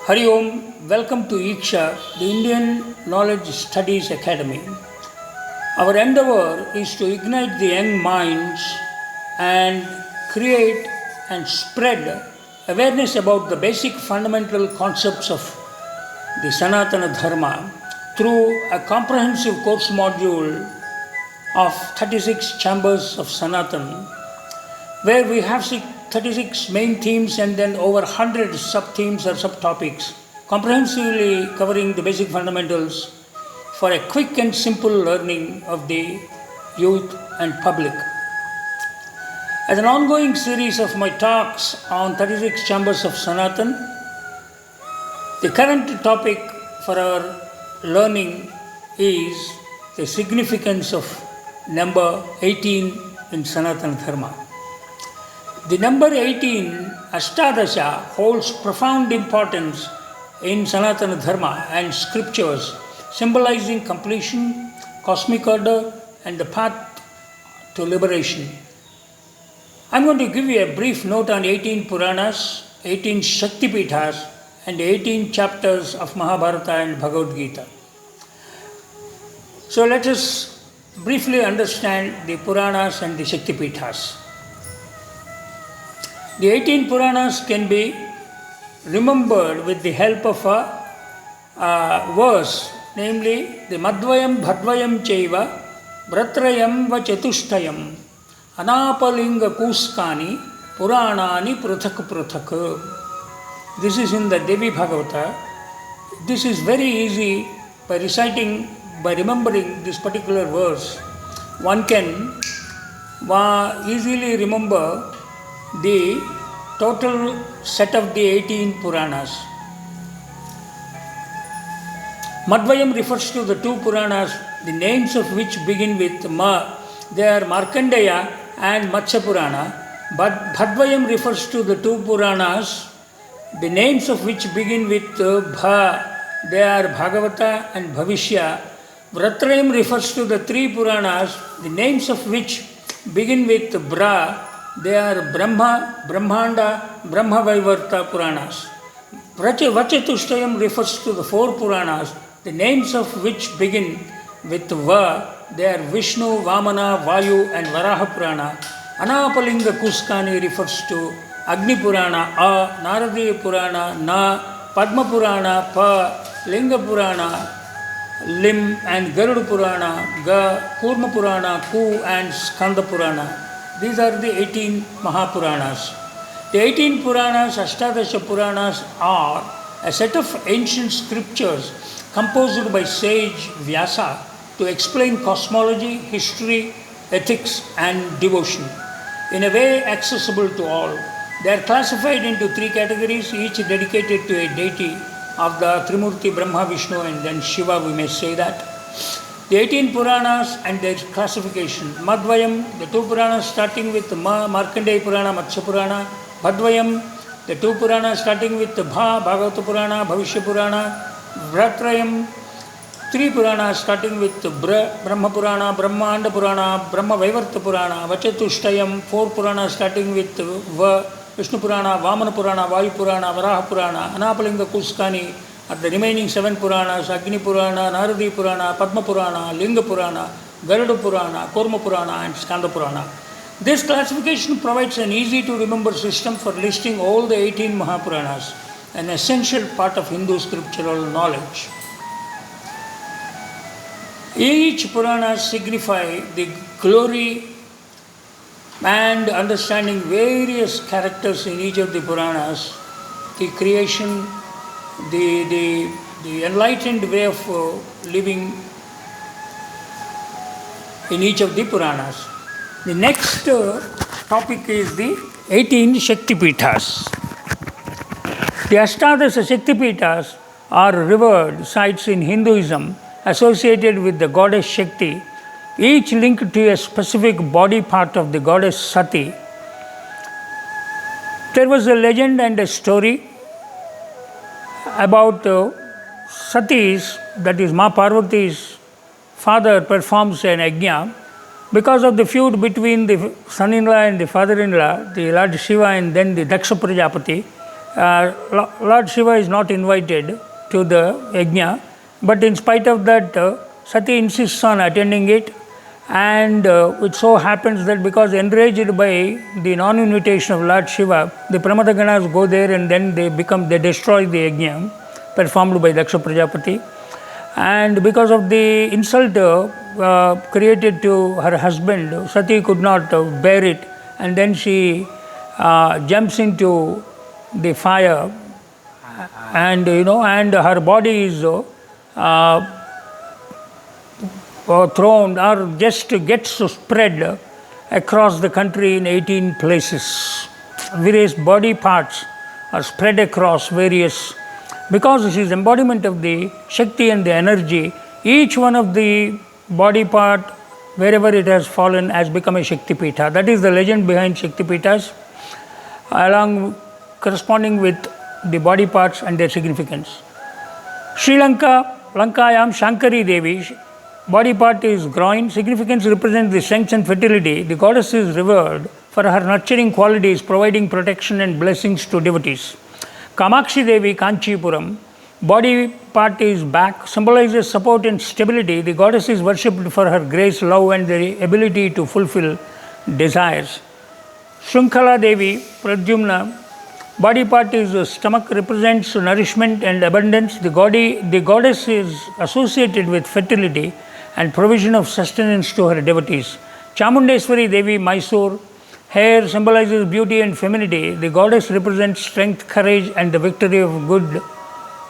Hari Om, welcome to IKSA, the Indian Knowledge Studies Academy. Our endeavor is to ignite the young minds and create and spread awareness about the basic fundamental concepts of the Sanatana Dharma through a comprehensive course module of 36 Chambers of Sanatan, where we have 36 main themes and then over 100 sub-themes or subtopics, comprehensively covering the basic fundamentals for a quick and simple learning of the youth and public. As an ongoing series of my talks on 36 Chambers of Sanatan, the current topic for our learning is the significance of number 18 in Sanatana Dharma. The number 18, Ashtadasha, holds profound importance in Sanatana Dharma and scriptures, symbolizing completion, cosmic order, and the path to liberation. I'm going to give you a brief note on 18 Puranas, 18 Shaktipithas, and 18 chapters of Mahabharata and Bhagavad Gita. So let us briefly understand the Puranas and the Shaktipithas. The 18 Puranas can be remembered with the help of a verse, namely the Madvayam Bhadvayam Chaiva Vratrayam Vachetushtayam Anapalinga Kuskani Puranani Pruthak Pruthak. This is in the Devi Bhagavata. This is very easy by remembering this particular verse. One can easily remember the total set of the 18 Puranas. Madvayam refers to the two Puranas, the names of which begin with Ma. They are Markandeya and Matsya Purana. But Bhadvayam refers to the two Puranas, the names of which begin with Bha. They are Bhagavata and Bhavishya. Vratrayam refers to the three Puranas, the names of which begin with Bra. They are Brahma, Brahmanda, Brahmavaivarta Puranas. Vachetushtayam refers to the four Puranas, the names of which begin with Va. They are Vishnu, Vamana, Vayu, and Varaha Purana. Anapalinga Kuskani refers to Agni Purana, A, Naradiya Purana, Na, Padma Purana, Pa, Linga Purana, Lim, and Garuda Purana, Ga, Kurma Purana, Ku, and Skanda Purana. These are the 18 Mahapuranas. The 18 Puranas, Ashtadasha Puranas, are a set of ancient scriptures composed by sage Vyasa to explain cosmology, history, ethics, and devotion in a way accessible to all. They are classified into three categories, each dedicated to a deity of the Trimurti, Brahma, Vishnu, and then Shiva, we may say that. The 18 Puranas and their classification. Madvayam, the two Puranas starting with Ma, Markandeya Purana, Matsya Purana. Bhadvayam, the two Puranas starting with Bha, Bhagavata Purana, Bhavishya Purana. Vratrayam, three Puranas starting with Brahma Purana, Brahmanda Purana, Brahma Vaivarta Purana. Vachetushtayam, four Puranas starting with Vishnu Purana, Vamana Purana, Vayu Purana, Varaha Purana. Anapalinga Kuskani. At the remaining 7 Puranas, Agni Purana, Naradi Purana, Padma Purana, Linga Purana, Garuda Purana, Kurma Purana, and Skanda Purana. This classification provides an easy to remember system for listing all the 18 Mahapuranas, an essential part of Hindu scriptural knowledge. Each Purana signify the glory and understanding various characters in each of the Puranas, the creation, the enlightened way of living in each of the Puranas. The next topic is the 18 Shaktipithas. The Ashtadasha Shaktipithas are revered sites in Hinduism associated with the goddess Shakti, each linked to a specific body part of the goddess Sati. There was a legend and a story about Sati's, that is Ma Parvati's father performs an yajna. Because of the feud between the son-in-law and the father-in-law, the Lord Shiva and then the Daksha Prajapati, Lord Shiva is not invited to the yajna, but in spite of that, Sati insists on attending it, and it so happens that because enraged by the non-invitation of Lord Shiva, the Pramadaganas go there and then they destroy the yajna performed by Daksha Prajapati. And because of the insult created to her husband, Sati could not bear it, and then she jumps into the fire, and and her body is thrown or just gets spread across the country in 18 places. Various body parts are spread across various, because she is embodiment of the Shakti and the energy. Each one of the body part, wherever it has fallen, has become a Shakti Pitha. That is the legend behind Shakti Pithas, corresponding with the body parts and their significance. Sri Lanka, Lankayam Shankari Devi, body part is groin. Significance represents the strength and fertility. The goddess is revered for her nurturing qualities, providing protection and blessings to devotees. Kamakshi Devi, Kanchipuram, body part is back, symbolizes support and stability. The goddess is worshipped for her grace, love, and the ability to fulfill desires. Shrinkala Devi, Pradyumna, body part is stomach, represents nourishment and abundance. The goddess is associated with fertility and provision of sustenance to her devotees. Chamundeswari Devi, Mysore, hair symbolizes beauty and femininity. The goddess represents strength, courage, and the victory of good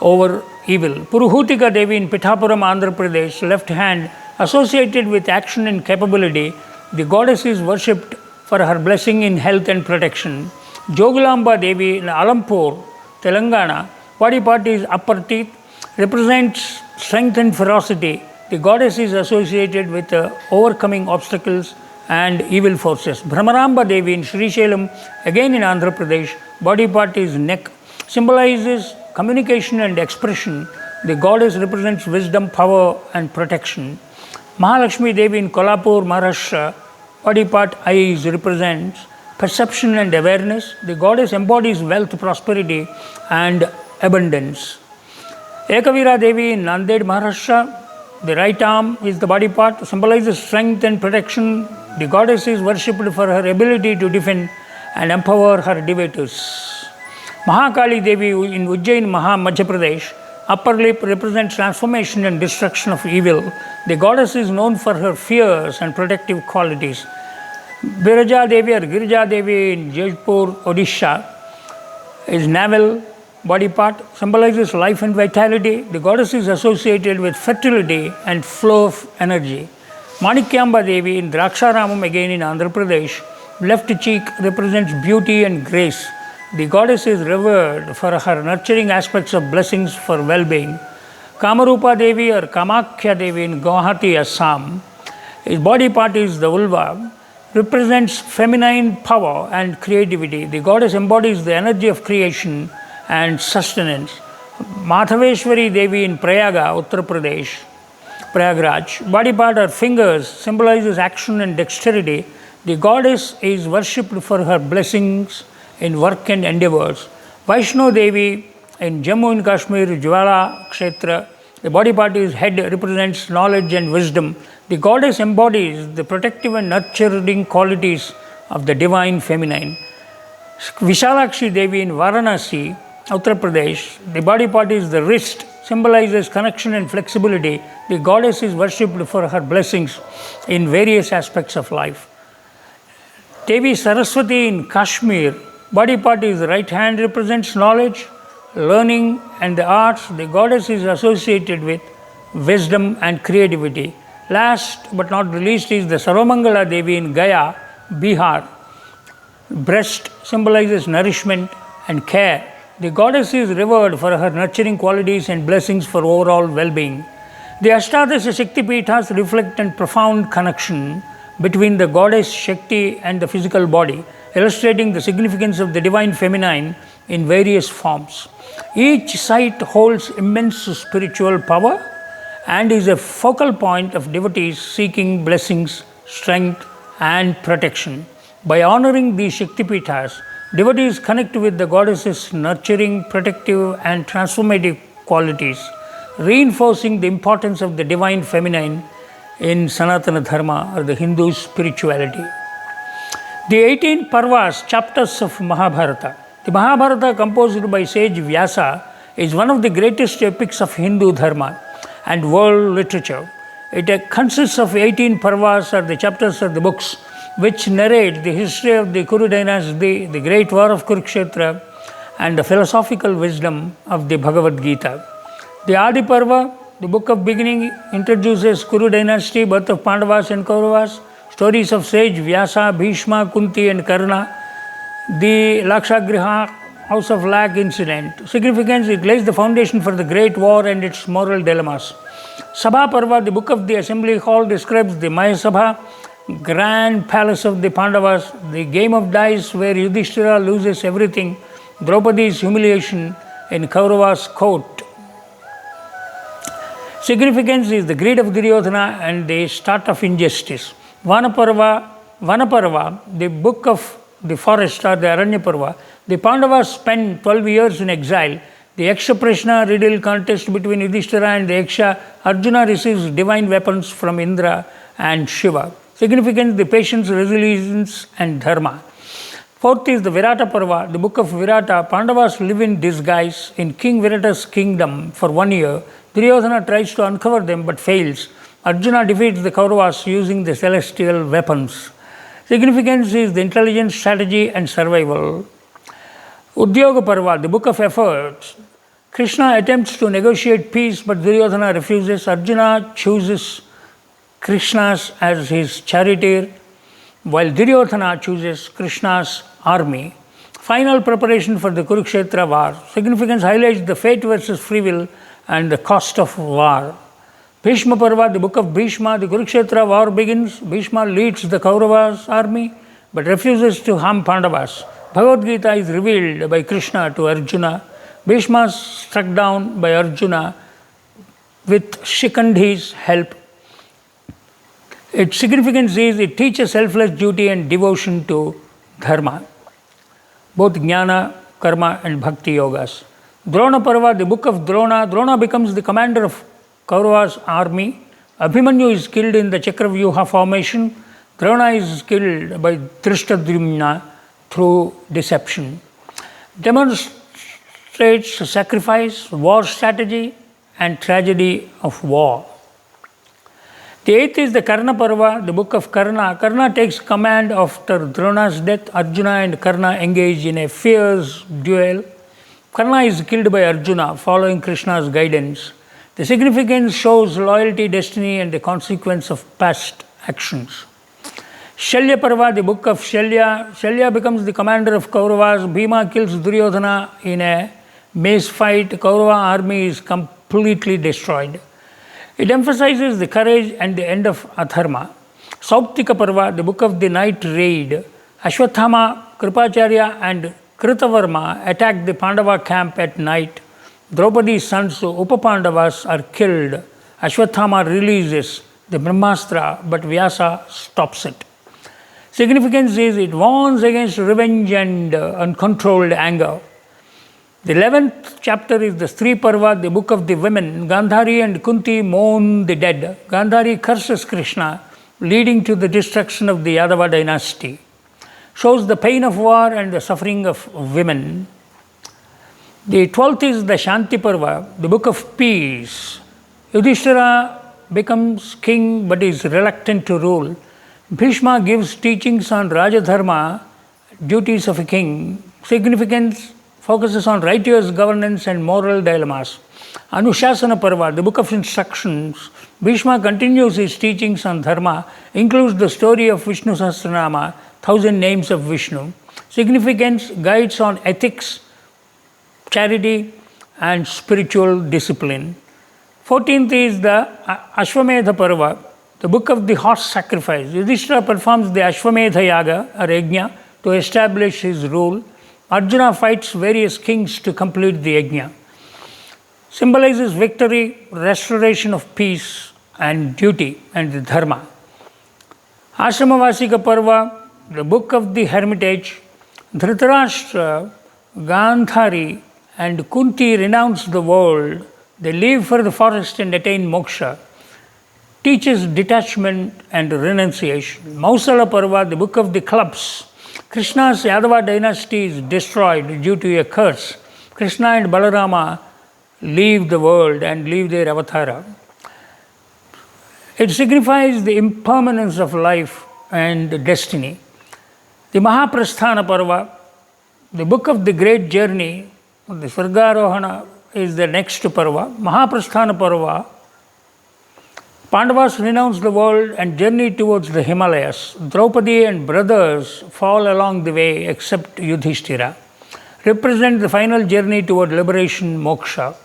over evil. Puruhutika Devi in Pithapuram, Andhra Pradesh, left hand, associated with action and capability. The goddess is worshipped for her blessing in health and protection. Jogulamba Devi in Alampur, Telangana, body part is upper teeth, represents strength and ferocity. The goddess is associated with overcoming obstacles and evil forces. Brahmaramba Devi in Srisailam, again in Andhra Pradesh, body part is neck, symbolizes communication and expression. The goddess represents wisdom, power, and protection. Mahalakshmi Devi in Kolhapur, Maharashtra, body part eyes, represents perception and awareness. The goddess embodies wealth, prosperity, and abundance. Ekavira Devi in Nanded, Maharashtra, the right arm is the body part, symbolizes strength and protection. The goddess is worshipped for her ability to defend and empower her devotees. Mahakali Devi in Ujjain, Madhya Pradesh, upper lip represents transformation and destruction of evil. The goddess is known for her fierce and protective qualities. Biraja Devi or Girija Devi in Jaipur, Odisha, is navel, body part, symbolizes life and vitality. The goddess is associated with fertility and flow of energy. Manikyamba Devi in Draksharamam, again in Andhra Pradesh, left cheek represents beauty and grace. The goddess is revered for her nurturing aspects of blessings for well-being. Kamarupa Devi or Kamakhya Devi in Guwahati, Assam, his body part is the vulva, represents feminine power and creativity. The goddess embodies the energy of creation and sustenance. Madhaveshwari Devi in Prayaga, Uttar Pradesh, Prayagraj, body part or fingers symbolizes action and dexterity. The goddess is worshipped for her blessings in work and endeavors. Vaishno Devi in Jammu and Kashmir, Jwala Kshetra, the body part is head, represents knowledge and wisdom. The goddess embodies the protective and nurturing qualities of the divine feminine. Vishalakshi Devi in Varanasi, Uttar Pradesh, the body part is the wrist, symbolizes connection and flexibility. The goddess is worshipped for her blessings in various aspects of life. Devi Saraswati in Kashmir, body part is right hand, represents knowledge, learning, and the arts. The goddess is associated with wisdom and creativity. Last but not the least is the Sarvamangala Devi in Gaya, Bihar. Breast symbolizes nourishment and care. The goddess is revered for her nurturing qualities and blessings for overall well-being. The Ashtadasha Shakti Pithas reflect a profound connection between the goddess Shakti and the physical body, illustrating the significance of the divine feminine in various forms. Each site holds immense spiritual power and is a focal point of devotees seeking blessings, strength, and protection. By honoring these Shakti Pithas, Devotees connect with the goddess's nurturing, protective, and transformative qualities, reinforcing the importance of the divine feminine in Sanatana Dharma or the Hindu spirituality. The 18 Parvas, chapters of Mahabharata. The Mahabharata, composed by sage Vyasa, is one of the greatest epics of Hindu Dharma and world literature. It consists of 18 Parvas, or the chapters of the books, which narrate the history of the Kuru dynasty, the great war of Kurukshetra, and the philosophical wisdom of the Bhagavad Gita. The Adi Parva, the book of beginning, introduces Kuru dynasty, birth of Pandavas and Kauravas, stories of sage Vyasa, Bhishma, Kunti and Karna, the Lakshagriha, House of Lag incident. Significance: it lays the foundation for the great war and its moral dilemmas. Sabha Parva, the book of the assembly hall, describes the Mayasabha, grand palace of the Pandavas, the game of dice where Yudhishthira loses everything, Draupadi's humiliation in Kaurava's court. Significance is the greed of Duryodhana and the start of injustice. Vanaparva, the book of the forest or the Aranyaparva, the Pandavas spend 12 years in exile. The Yaksha Prashna riddle contest between Yudhishthira and the Yaksha. Arjuna receives divine weapons from Indra and Shiva. Significance: the patience, resilience, and dharma. Fourth is the Virata Parva, the book of Virata. Pandavas live in disguise in King Virata's kingdom for 1 year. Duryodhana tries to uncover them but fails. Arjuna defeats the Kauravas using the celestial weapons. Significance is the intelligence, strategy, and survival. Udyoga Parva, the book of efforts. Krishna attempts to negotiate peace, but Duryodhana refuses. Arjuna chooses Krishna as his charioteer, while Duryodhana chooses Krishna's army. Final preparation for the Kurukshetra war. Significance highlights the fate versus free will and the cost of war. Bhishma Parva, the book of Bhishma. The Kurukshetra war begins. Bhishma leads the Kauravas' army but refuses to harm Pandavas. Bhagavad Gita is revealed by Krishna to Arjuna. Bhishma is struck down by Arjuna with Shikandhi's help. Its significance is it teaches selfless duty and devotion to dharma, both jnana, karma, and bhakti yogas. Drona Parva, the book of Drona. Drona becomes the commander of Kauravas' army. Abhimanyu is killed in the Chakravyuha formation. Drona is killed by Drishtadryumna through deception. Demonstrates sacrifice, war strategy, and tragedy of war. The eighth is the Karna Parva, the book of Karna. Karna takes command after Drona's death. Arjuna and Karna engage in a fierce duel. Karna is killed by Arjuna following Krishna's guidance. The significance shows loyalty, destiny, and the consequence of past actions. Shalya Parva, the book of Shalya. Shalya becomes the commander of Kauravas. Bhima kills Duryodhana in a mace fight. Kaurava army is completely destroyed. It emphasizes the courage and the end of adharma. Sauptika Parva, the book of the night raid. Ashwathama, Kripacharya, and Kritavarma attack the Pandava camp at night. Draupadi's sons, Upapandavas, are killed. Ashwathama releases the Brahmastra, but Vyasa stops it. Significance is it warns against revenge and uncontrolled anger. The 11th chapter is the Stree Parva, the book of the women. Gandhari and Kunti mourn the dead. Gandhari curses Krishna, leading to the destruction of the Yadava dynasty. Shows the pain of war and the suffering of women. The 12th is the Shanti Parva, the book of peace. Yudhishthira becomes king but is reluctant to rule. Bhishma gives teachings on Rajadharma, duties of a king. Significance focuses on righteous governance and moral dilemmas. Anushasana Parva, the book of instructions. Bhishma continues his teachings on dharma, includes the story of Vishnu Sahasranama, 1000 names of Vishnu. Significance guides on ethics, charity, and spiritual discipline. 14th is the Ashwamedha Parva, the book of the horse sacrifice. Yudhishthira performs the Ashwamedha Yaga or Yajna to establish his rule. Arjuna fights various kings to complete the Yajna. Symbolizes victory, restoration of peace, and duty and the dharma. Ashramavasika Parva, the book of the hermitage. Dhritarashtra, Gandhari and Kunti renounce the world, they leave for the forest and attain moksha, teaches detachment and renunciation. Mausala Parva, the book of the clubs, Krishna's Yadava dynasty is destroyed due to a curse. Krishna and Balarama leave the world and leave their avatara. It signifies the impermanence of life and destiny. The Mahaprasthana Parva, the book of the great journey, the Svargarohana is the next Parva. Mahaprasthana Parva, Pandavas renounce the world and journey towards the Himalayas. Draupadi and brothers fall along the way except Yudhishthira, represent the final journey toward liberation, moksha.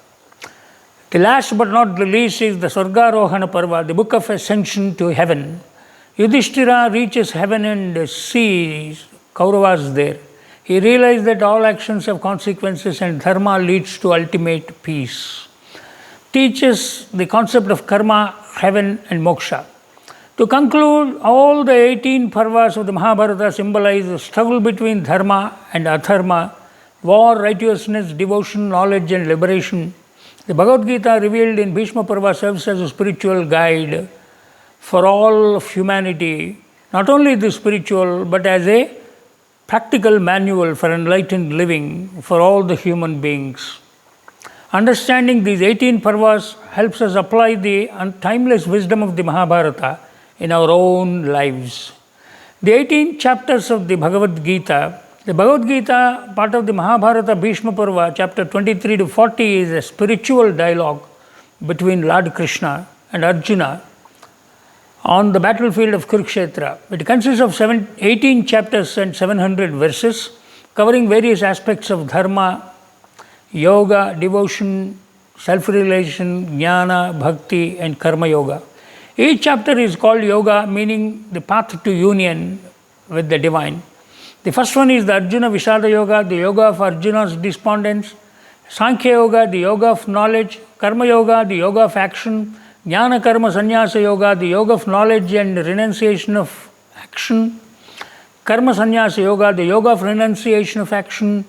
The last but not the least is the Svargarohana Parva, the book of ascension to heaven. Yudhishthira reaches heaven and sees Kauravas there. He realized that all actions have consequences and dharma leads to ultimate peace. Teaches the concept of karma, heaven and moksha. To conclude, all the 18 parvas of the Mahabharata symbolize the struggle between dharma and adharma, war, righteousness, devotion, knowledge and liberation. The Bhagavad Gita revealed in Bhishma Parva serves as a spiritual guide for all of humanity, not only the spiritual but as a practical manual for enlightened living for all the human beings. Understanding these 18 parvas helps us apply the timeless wisdom of the Mahabharata in our own lives. The 18 chapters of the Bhagavad Gita, part of the Mahabharata Bhishma Parva, chapter 23 to 40 is a spiritual dialogue between Lord Krishna and Arjuna on the battlefield of Kurukshetra. It consists of 18 chapters and 700 verses covering various aspects of dharma, yoga, devotion, self-realization, jnana, bhakti and karma yoga. Each chapter is called yoga, meaning the path to union with the divine. The first one is the Arjuna Vishada Yoga, the yoga of Arjuna's despondence. Sankhya Yoga, the yoga of knowledge. Karma Yoga, the yoga of action. Jnana Karma Sannyasa Yoga, the yoga of knowledge and renunciation of action. Karma Sannyasa Yoga, the yoga of renunciation of action.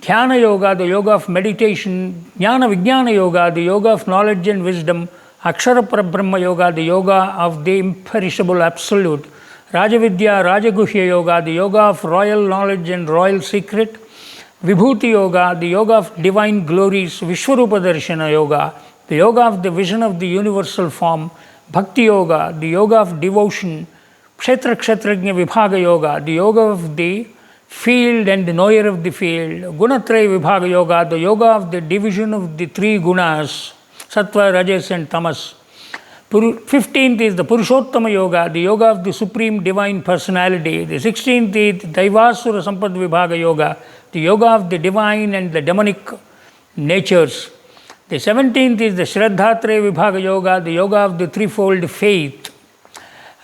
Dhyana Yoga, the yoga of meditation. Jnana Vijnana Yoga, the yoga of knowledge and wisdom. Akshara Parabrahma Yoga, the yoga of the imperishable absolute. Rajavidya, Rajaguhya Yoga, the yoga of royal knowledge and royal secret. Vibhuti Yoga, the yoga of divine glories. Vishwarupa Darshana Yoga, the yoga of the vision of the universal form. Bhakti Yoga, the yoga of devotion. Kshetra Kshetrajna Vibhaga Yoga, the yoga of the field and the knower of the field. Gunatraya Vibhaga Yoga, the yoga of the division of the three gunas, Sattva, Rajas and Tamas. 15th is the Purushottama Yoga, the yoga of the Supreme Divine Personality. The 16th is Daivasura Sampad Vibhaga Yoga, the yoga of the divine and the demonic natures. The 17th is the Shraddhatraya Vibhaga Yoga, the yoga of the threefold faith.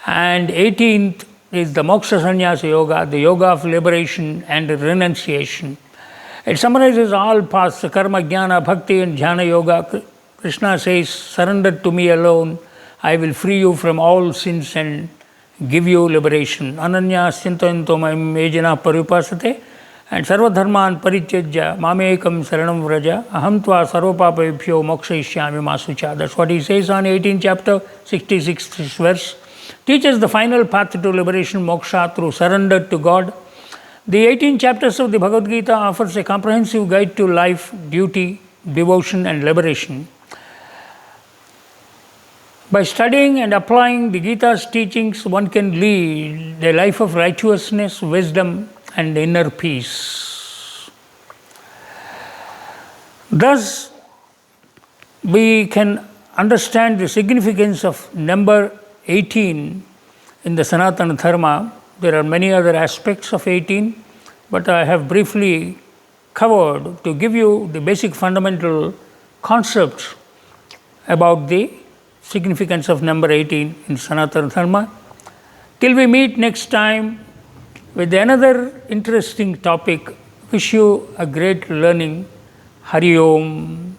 And 18th is the Moksha Sannyasa Yoga, the yoga of liberation and renunciation. It summarizes all paths, karma, jnana, bhakti and jhana yoga. Krishna says, surrender to me alone. I will free you from all sins and give you liberation. Ananya Sintayanto Mayam Ejana Paripasate and Sarva Dharman Parityajya Mamekam Saranam Vraja Aham Tva Sarvapapabhyo Mokshayishyami Masucha. That's what he says on 18th chapter, 66th verse. Teaches the final path to liberation, moksha, through surrender to God. The 18 chapters of the Bhagavad Gita offers a comprehensive guide to life, duty, devotion and liberation. By studying and applying the Gita's teachings, one can lead a life of righteousness, wisdom and inner peace. Thus, we can understand the significance of number 18 in the Sanatana Dharma. There are many other aspects of 18, but I have briefly covered to give you the basic fundamental concepts about the significance of number 18 in Sanatana Dharma. Till we meet next time with another interesting topic, wish you a great learning. Hari Om.